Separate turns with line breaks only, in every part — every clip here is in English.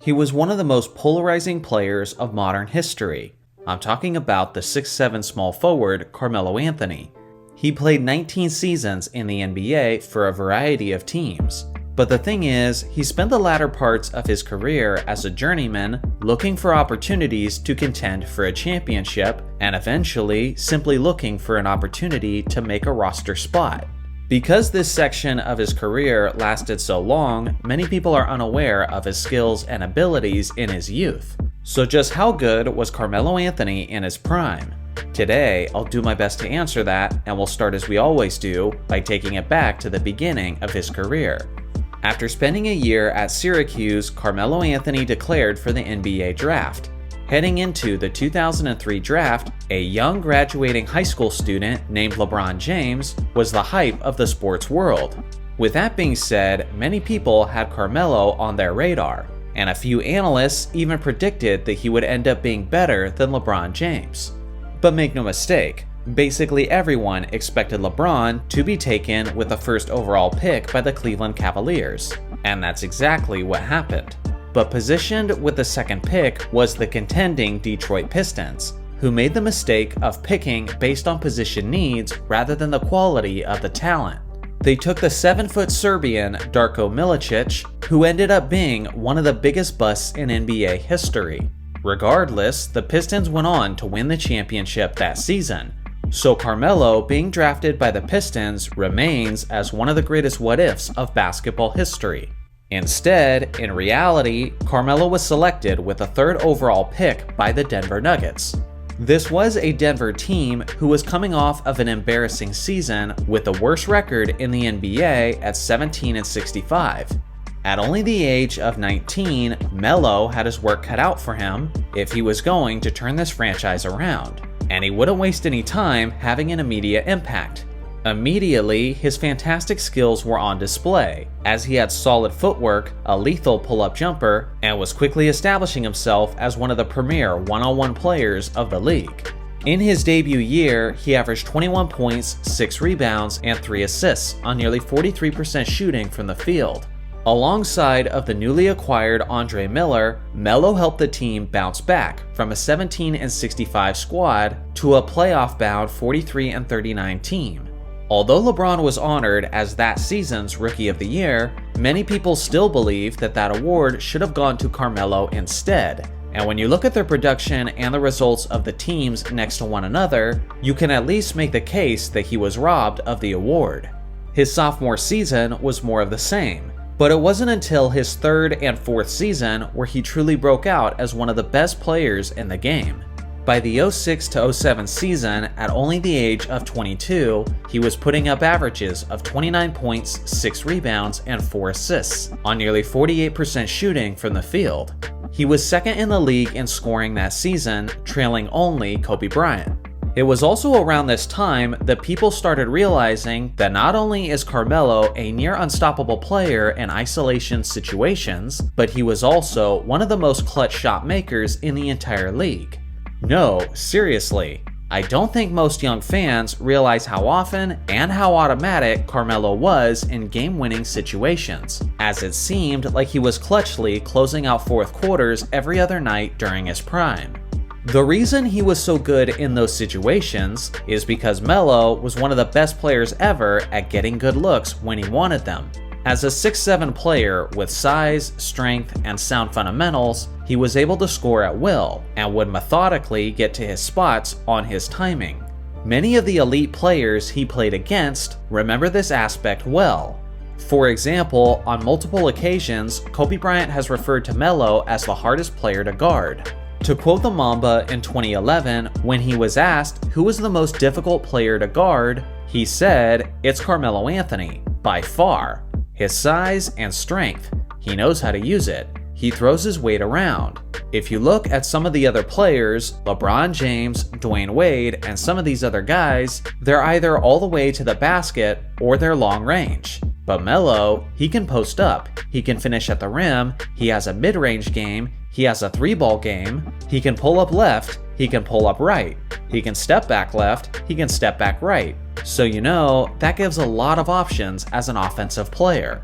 He was one of the most polarizing players of modern history. I'm talking about the 6'7" small forward Carmelo Anthony. He played 19 seasons in the NBA for a variety of teams. But the thing is, he spent the latter parts of his career as a journeyman looking for opportunities to contend for a championship and eventually simply looking for an opportunity to make a roster spot. Because this section of his career lasted so long, many people are unaware of his skills and abilities in his youth. So just how good was Carmelo Anthony in his prime? Today, I'll do my best to answer that, and we'll start as we always do by taking it back to the beginning of his career. After spending a year at Syracuse, Carmelo Anthony declared for the NBA draft. Heading into the 2003 draft, a young graduating high school student named LeBron James was the hype of the sports world. With that being said, many people had Carmelo on their radar, and a few analysts even predicted that he would end up being better than LeBron James. But make no mistake, basically everyone expected LeBron to be taken with the first overall pick by the Cleveland Cavaliers, and that's exactly what happened. But positioned with the second pick was the contending Detroit Pistons, who made the mistake of picking based on position needs rather than the quality of the talent. They took the 7-foot Serbian Darko Milicic, who ended up being one of the biggest busts in NBA history. Regardless, the Pistons went on to win the championship that season. So Carmelo being drafted by the Pistons remains as one of the greatest what-ifs of basketball history. Instead, in reality, Carmelo was selected with the 3rd overall pick by the Denver Nuggets. This was a Denver team who was coming off of an embarrassing season with the worst record in the NBA at 17-65. At only the age of 19, Melo had his work cut out for him if he was going to turn this franchise around, and he wouldn't waste any time having an immediate impact. Immediately, his fantastic skills were on display, as he had solid footwork, a lethal pull-up jumper, and was quickly establishing himself as one of the premier one-on-one players of the league. In his debut year, he averaged 21 points, 6 rebounds, and 3 assists on nearly 43% shooting from the field. Alongside of the newly acquired Andre Miller, Melo helped the team bounce back from a 17-65 squad to a playoff-bound 43-39 team. Although LeBron was honored as that season's Rookie of the Year, many people still believe that that award should have gone to Carmelo instead. And when you look at their production and the results of the teams next to one another, you can at least make the case that he was robbed of the award. His sophomore season was more of the same, but it wasn't until his 3rd and 4th season where he truly broke out as one of the best players in the game. By the 06-07 season, at only the age of 22, he was putting up averages of 29 points, 6 rebounds, and 4 assists on nearly 48% shooting from the field. He was second in the league in scoring that season, trailing only Kobe Bryant. It was also around this time that people started realizing that not only is Carmelo a near unstoppable player in isolation situations, but he was also one of the most clutch shot makers in the entire league. No, seriously, I don't think most young fans realize how often and how automatic Carmelo was in game-winning situations, as it seemed like he was clutchly closing out fourth quarters every other night during his prime. The reason he was so good in those situations is because Melo was one of the best players ever at getting good looks when he wanted them. As a 6'7" player with size, strength, and sound fundamentals, he was able to score at will and would methodically get to his spots on his timing. Many of the elite players he played against remember this aspect well. For example, on multiple occasions, Kobe Bryant has referred to Melo as the hardest player to guard. To quote the Mamba in 2011, when he was asked who was the most difficult player to guard, he said, "It's Carmelo Anthony, by far. His size and strength, he knows how to use it. He throws his weight around. If you look at some of the other players, LeBron James, Dwayne Wade, and some of these other guys, they're either all the way to the basket or they're long range. But Melo, he can post up, he can finish at the rim, he has a mid-range game, he has a 3-ball game, he can pull up left, he can pull up right, he can step back left, he can step back right. So that gives a lot of options as an offensive player."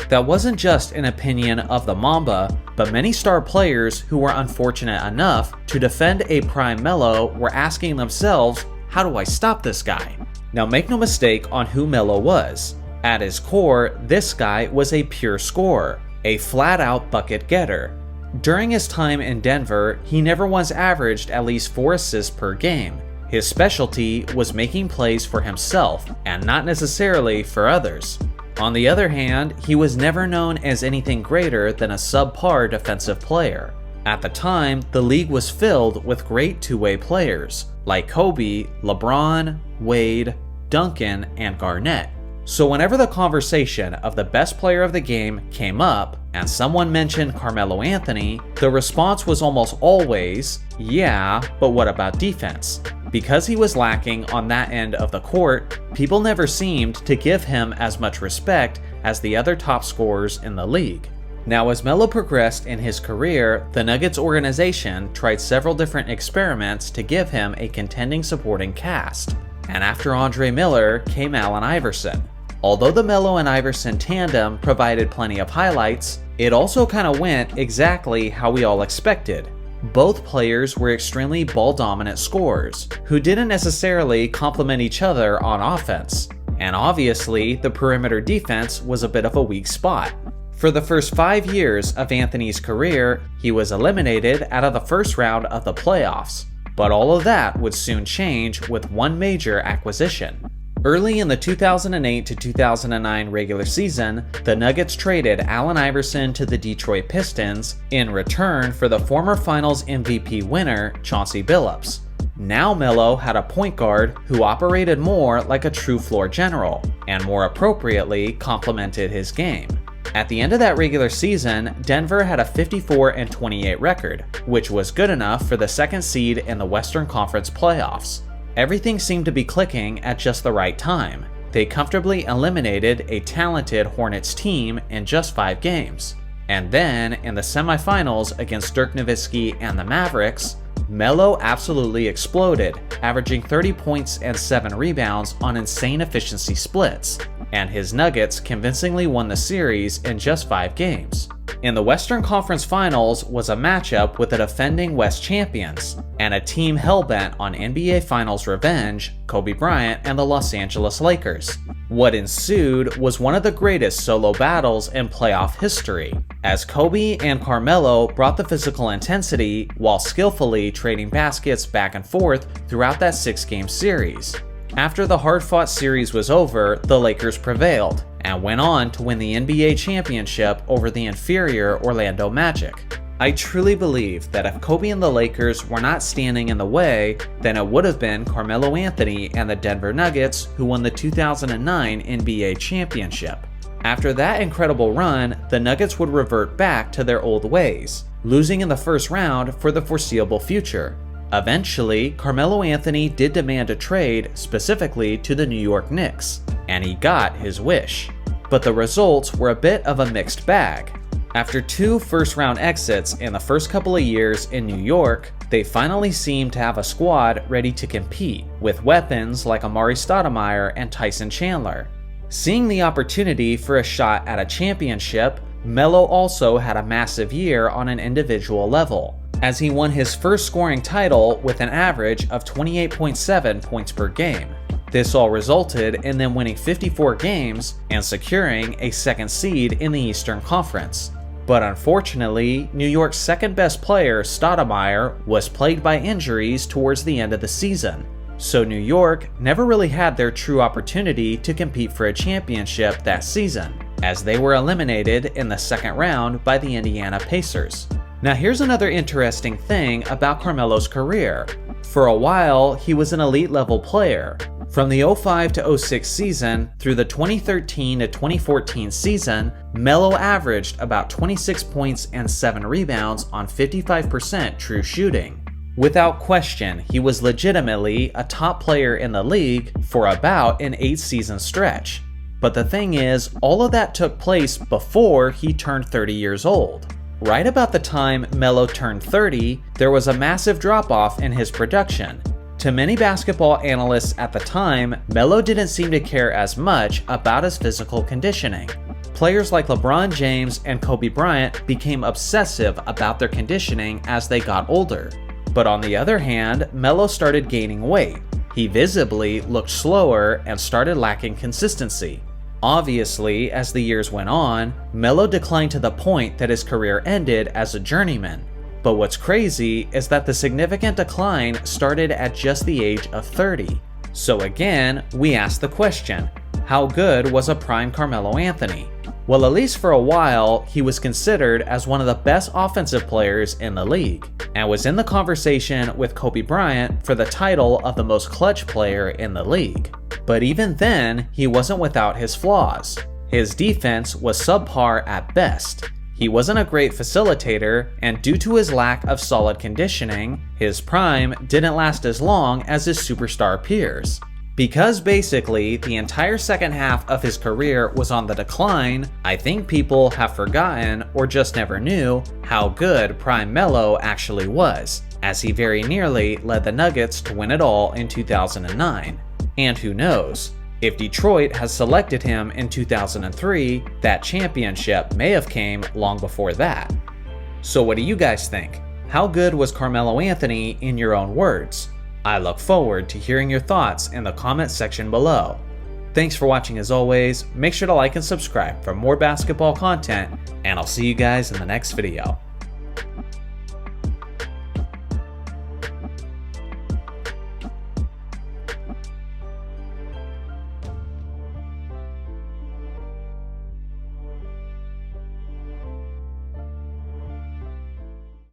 That wasn't just an opinion of the Mamba, but many star players who were unfortunate enough to defend a prime Melo were asking themselves, how do I stop this guy? Now make no mistake on who Melo was. At his core, this guy was a pure scorer, a flat-out bucket getter. During his time in Denver, he never once averaged at least 4 assists per game. His specialty was making plays for himself, and not necessarily for others. On the other hand, he was never known as anything greater than a subpar defensive player. At the time, the league was filled with great two-way players, like Kobe, LeBron, Wade, Duncan, and Garnett. So whenever the conversation of the best player of the game came up, and someone mentioned Carmelo Anthony, the response was almost always, yeah, but what about defense? Because he was lacking on that end of the court, people never seemed to give him as much respect as the other top scorers in the league. Now, as Melo progressed in his career, the Nuggets organization tried several different experiments to give him a contending supporting cast. And after Andre Miller came Allen Iverson. Although the Melo and Iverson tandem provided plenty of highlights, it also kind of went exactly how we all expected. Both players were extremely ball-dominant scorers, who didn't necessarily complement each other on offense. And obviously, the perimeter defense was a bit of a weak spot. For the first 5 years of Anthony's career, he was eliminated out of the first round of the playoffs. But all of that would soon change with one major acquisition. Early in the 2008 to 2009 regular season, the Nuggets traded Allen Iverson to the Detroit Pistons in return for the former Finals MVP winner Chauncey Billups. Now Melo had a point guard who operated more like a true floor general, and more appropriately complemented his game. At the end of that regular season, Denver had a 54-28 record, which was good enough for the second seed in the Western Conference playoffs. Everything seemed to be clicking at just the right time. They comfortably eliminated a talented Hornets team in just 5 games. And then, in the semifinals against Dirk Nowitzki and the Mavericks, Melo absolutely exploded, averaging 30 points and 7 rebounds on insane efficiency splits, and his Nuggets convincingly won the series in just 5 games. In the Western Conference Finals was a matchup with the defending West champions, and a team hell-bent on NBA Finals revenge, Kobe Bryant and the Los Angeles Lakers. What ensued was one of the greatest solo battles in playoff history, as Kobe and Carmelo brought the physical intensity while skillfully trading baskets back and forth throughout that 6-game series. After the hard-fought series was over, the Lakers prevailed, and went on to win the NBA championship over the inferior Orlando Magic. I truly believe that if Kobe and the Lakers were not standing in the way, then it would have been Carmelo Anthony and the Denver Nuggets who won the 2009 NBA championship. After that incredible run, the Nuggets would revert back to their old ways, losing in the first round for the foreseeable future. Eventually, Carmelo Anthony did demand a trade specifically to the New York Knicks, and he got his wish. But the results were a bit of a mixed bag. After 2 first-round exits in the first couple of years in New York, they finally seemed to have a squad ready to compete, with weapons like Amari Stoudemire and Tyson Chandler. Seeing the opportunity for a shot at a championship, Melo also had a massive year on an individual level, as he won his first scoring title with an average of 28.7 points per game. This all resulted in them winning 54 games and securing a second seed in the Eastern Conference. But unfortunately, New York's second best player, Stoudemire, was plagued by injuries towards the end of the season. So New York never really had their true opportunity to compete for a championship that season, as they were eliminated in the second round by the Indiana Pacers. Now here's another interesting thing about Carmelo's career. For a while, he was an elite level player. From the 05 to 06 season through the 2013 to 2014 season, Melo averaged about 26 points and 7 rebounds on 55% true shooting. Without question, he was legitimately a top player in the league for about an 8-season stretch. But the thing is, all of that took place before he turned 30 years old. Right about the time Melo turned 30, there was a massive drop-off in his production. To many basketball analysts at the time, Melo didn't seem to care as much about his physical conditioning. Players like LeBron James and Kobe Bryant became obsessive about their conditioning as they got older. But on the other hand, Melo started gaining weight. He visibly looked slower and started lacking consistency. Obviously, as the years went on, Melo declined to the point that his career ended as a journeyman. But what's crazy is that the significant decline started at just the age of 30. So again, we ask the question, how good was a prime Carmelo Anthony? Well, at least for a while, he was considered as one of the best offensive players in the league, and was in the conversation with Kobe Bryant for the title of the most clutch player in the league. But even then, he wasn't without his flaws. His defense was subpar at best. He wasn't a great facilitator, and due to his lack of solid conditioning, his prime didn't last as long as his superstar peers. Because basically the entire second half of his career was on the decline, I think people have forgotten or just never knew how good prime Melo actually was, as he very nearly led the Nuggets to win it all in 2009. And who knows, if Detroit has selected him in 2003, that championship may have came long before that. So what do you guys think? How good was Carmelo Anthony in your own words? I look forward to hearing your thoughts in the comment section below. Thanks for watching as always, make sure to like and subscribe for more basketball content, and I'll see you guys in the next video.